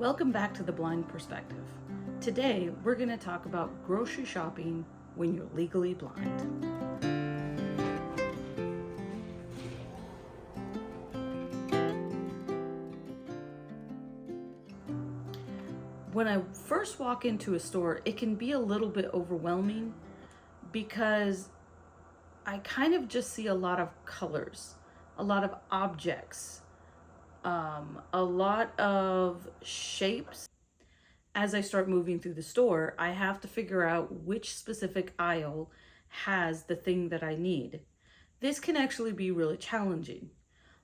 Welcome back to The Blind Perspective. Today, we're going to talk about grocery shopping when you're legally blind. When I first walk into a store, it can be a little bit overwhelming because I kind of just see a lot of colors, a lot of objects, a lot of shapes. As I start moving through the store, I have to figure out which specific aisle has the thing that I need. This can actually be really challenging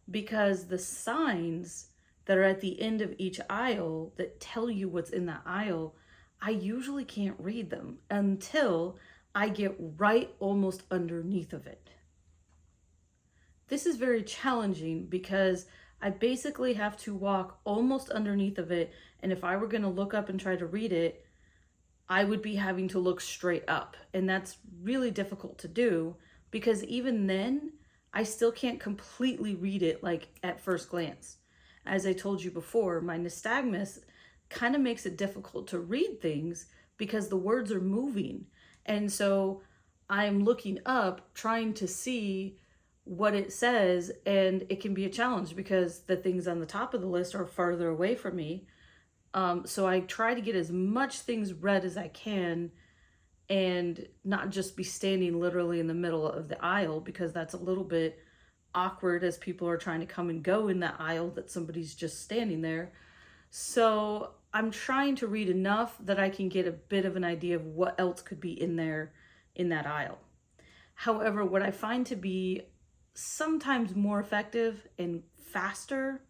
because the signs that are at the end of each aisle that tell you what's in that aisle, I usually can't read them until I get right almost underneath of it. This is very challenging because I basically have to walk almost underneath of it, and if I were going to look up and try to read it, I would be having to look straight up, and that's really difficult to do because even then, I still can't completely read it like at first glance. As I told you before, my nystagmus kind of makes it difficult to read things because the words are moving, and so I'm looking up trying to see what it says, and it can be a challenge because the things on the top of the list are farther away from me. So I try to get as much things read as I can and not just be standing literally in the middle of the aisle because that's a little bit awkward as people are trying to come and go in that aisle that somebody's just standing there. So I'm trying to read enough that I can get a bit of an idea of what else could be in there in that aisle. However, what I find to be sometimes more effective and faster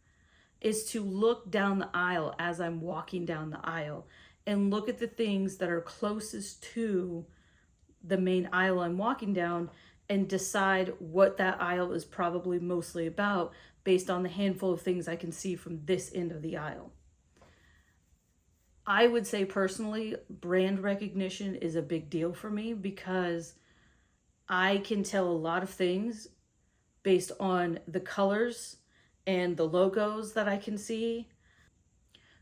is to look down the aisle as I'm walking down the aisle and look at the things that are closest to the main aisle I'm walking down and decide what that aisle is probably mostly about based on the handful of things I can see from this end of the aisle. I would say personally, brand recognition is a big deal for me because I can tell a lot of things based on the colors and the logos that I can see.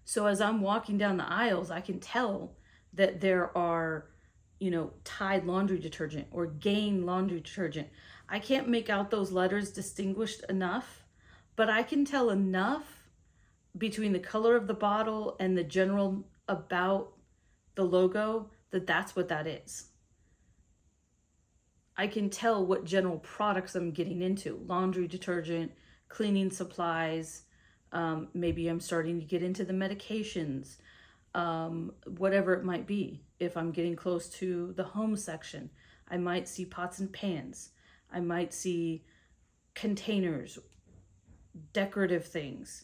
So as I'm walking down the aisles, I can tell that there are, Tide laundry detergent or Gain laundry detergent. I can't make out those letters distinguished enough, but I can tell enough between the color of the bottle and the general about the logo that that's what that is. I can tell what general products I'm getting into: laundry detergent, cleaning supplies, maybe I'm starting to get into the medications, whatever it might be. If I'm getting close to the home section, I might see pots and pans. I might see containers, decorative things.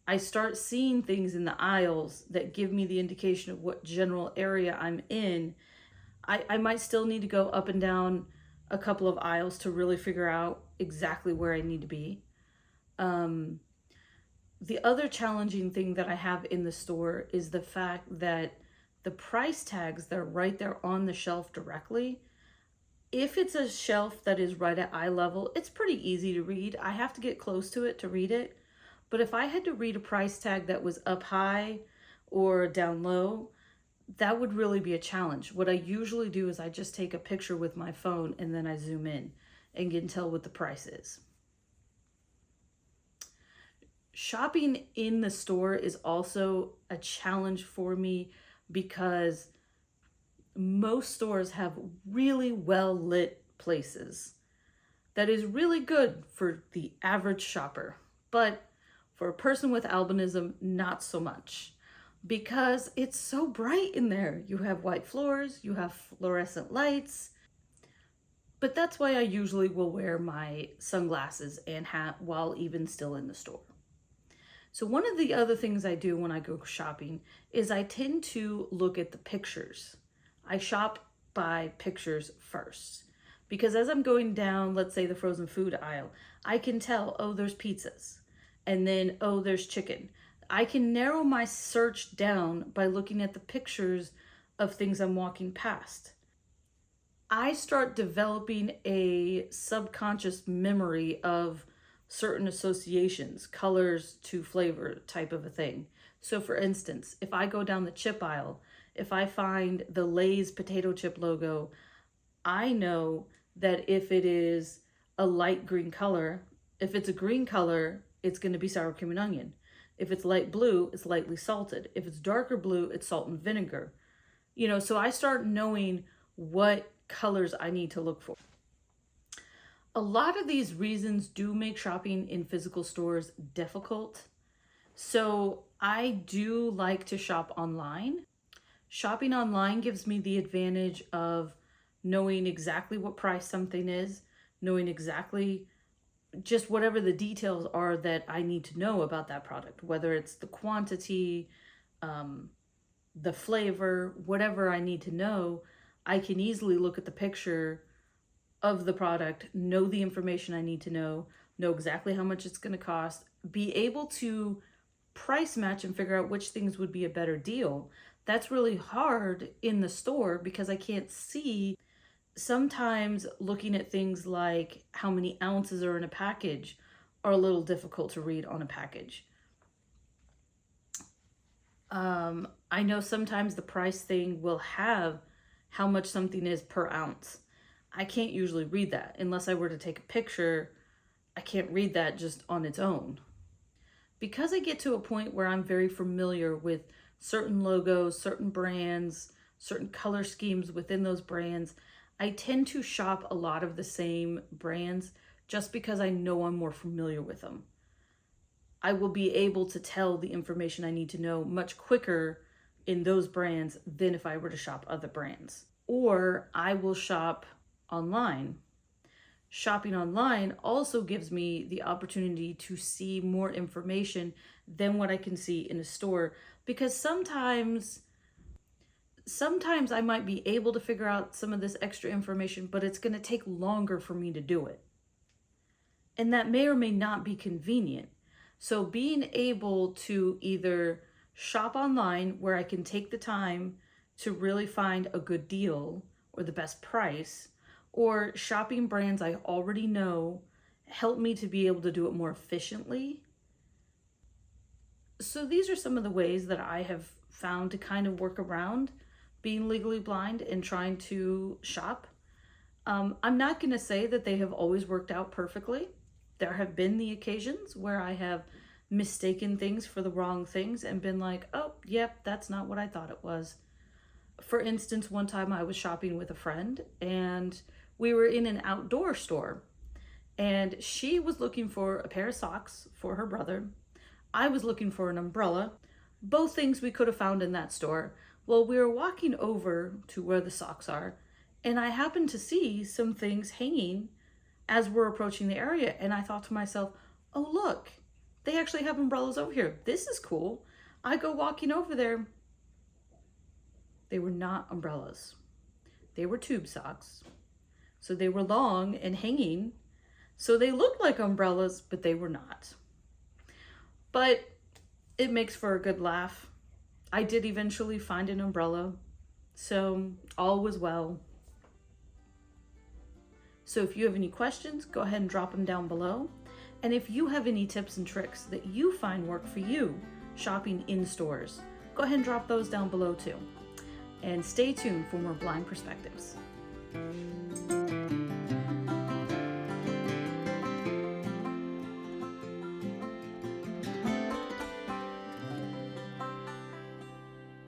I start seeing things in the aisles that give me the indication of what general area I'm in. I might still need to go up and down a couple of aisles to really figure out exactly where I need to be. The other challenging thing that I have in the store is the fact that the price tags that are right there on the shelf directly, if it's a shelf that is right at eye level, it's pretty easy to read. I have to get close to it to read it. But if I had to read a price tag that was up high or down low, that would really be a challenge. What I usually do is I just take a picture with my phone and then I zoom in and can tell what the price is. Shopping in the store is also a challenge for me because most stores have really well lit places. That is really good for the average shopper, but for a person with albinism, not so much, because it's so bright in there. You have white floors, you have fluorescent lights, but that's why I usually will wear my sunglasses and hat while even still in the store. So one of the other things I do when I go shopping is I tend to look at the pictures. I shop by pictures first because as I'm going down, let's say the frozen food aisle, I can tell, oh, there's pizzas, and then, oh, there's chicken. I can narrow my search down by looking at the pictures of things I'm walking past. I start developing a subconscious memory of certain associations, colors to flavor type of a thing. So for instance, if I go down the chip aisle, if I find the Lay's potato chip logo, I know that if it is a light green color, if it's a green color, it's going to be sour cream and onion. If it's light blue, it's lightly salted. If it's darker blue, it's salt and vinegar. So I start knowing what colors I need to look for. A lot of these reasons do make shopping in physical stores difficult. So I do like to shop online. Shopping online gives me the advantage of knowing exactly what price something is, knowing exactly just whatever the details are that I need to know about that product, whether it's the quantity, the flavor, whatever I need to know. I can easily look at the picture of the product, know the information I need to know exactly how much it's going to cost, be able to price match and figure out which things would be a better deal. That's really hard in the store because I can't see. Sometimes looking at things like how many ounces are in a package are a little difficult to read on a package. I know sometimes the price thing will have how much something is per ounce. I can't usually read that unless I were to take a picture. I can't read that just on its own. Because I get to a point where I'm very familiar with certain logos, certain brands, certain color schemes within those brands, I tend to shop a lot of the same brands just because I know I'm more familiar with them. I will be able to tell the information I need to know much quicker in those brands than if I were to shop other brands. Or I will shop online. Shopping online also gives me the opportunity to see more information than what I can see in a store, because sometimes I might be able to figure out some of this extra information, but it's going to take longer for me to do it. And that may or may not be convenient. So being able to either shop online where I can take the time to really find a good deal or the best price, or shopping brands I already know, help me to be able to do it more efficiently. So these are some of the ways that I have found to kind of work around being legally blind and trying to shop. I'm not going to say that they have always worked out perfectly. There have been the occasions where I have mistaken things for the wrong things and been like, oh, yep, that's not what I thought it was. For instance, one time I was shopping with a friend and we were in an outdoor store and she was looking for a pair of socks for her brother. I was looking for an umbrella, both things we could have found in that store. Well, we were walking over to where the socks are and I happened to see some things hanging as we're approaching the area. And I thought to myself, oh, look, they actually have umbrellas over here. This is cool. I go walking over there. They were not umbrellas. They were tube socks. So they were long and hanging. So they looked like umbrellas, but they were not. But it makes for a good laugh. I did eventually find an umbrella. So all was well. So if you have any questions, go ahead and drop them down below. And if you have any tips and tricks that you find work for you shopping in stores, go ahead and drop those down below too. And stay tuned for more blind perspectives.